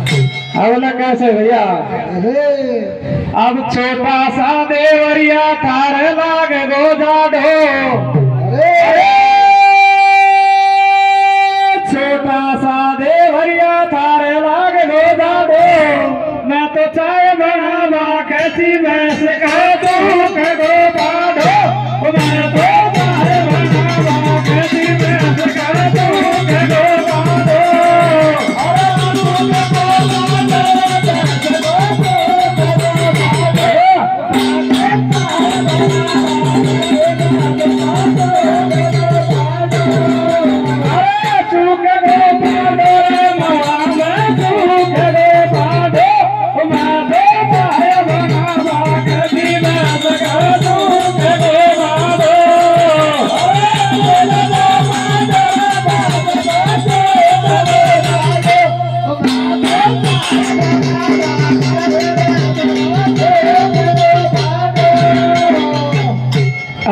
कैसे भैया अब छोटा सा देवरिया थार लाग गोजा ढो छोटा सा देवरिया थार लाग गोजा ढो मैं तो चाय बनावा कैसी भैंस कह दो कहो बाढ़ो मैं तो चाय बनावा कैसी भैंस कह दो कहो बाढ़ो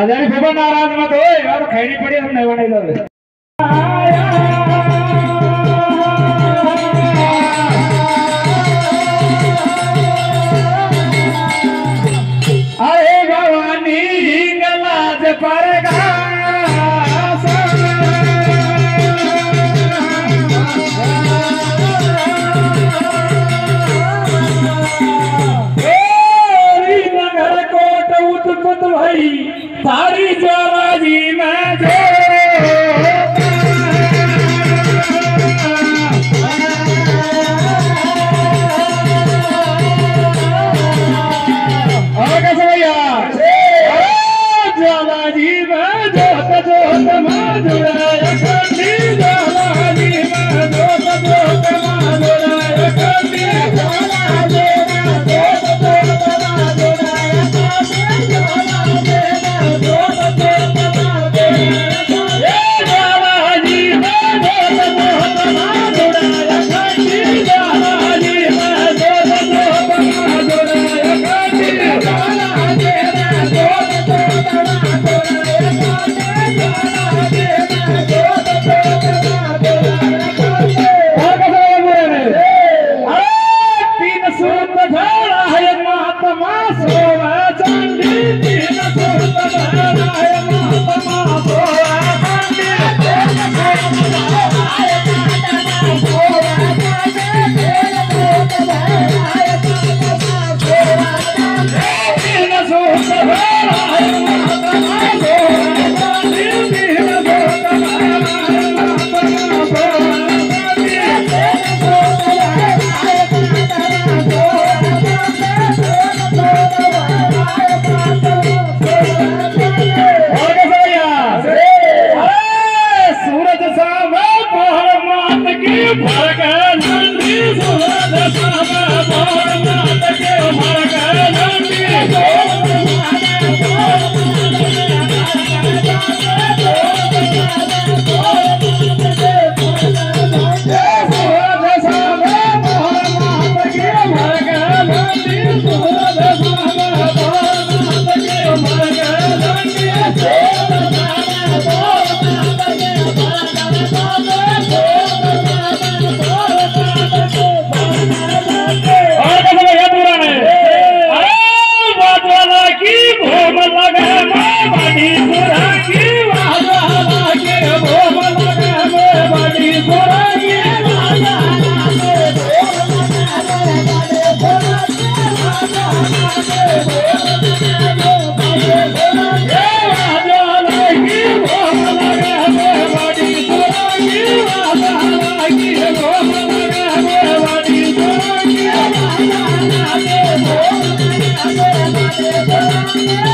अजारी खूब नाराज मत हो यार खैनी पड़ी हम नहीं बनाई जावे अरे भवानी गलाज पर नगर कोट उत्पत भाई सारी ज्वाला जी में जो और कैसे भैया ज्वाला जी में जोत जोत मां जुड़ाया करनी ज्वाला जी में जोत जोत मां जुड़ाया करनी ज्वाला जी में जोत जोत मां जुड़ाया करनी ज्वाला Yeah.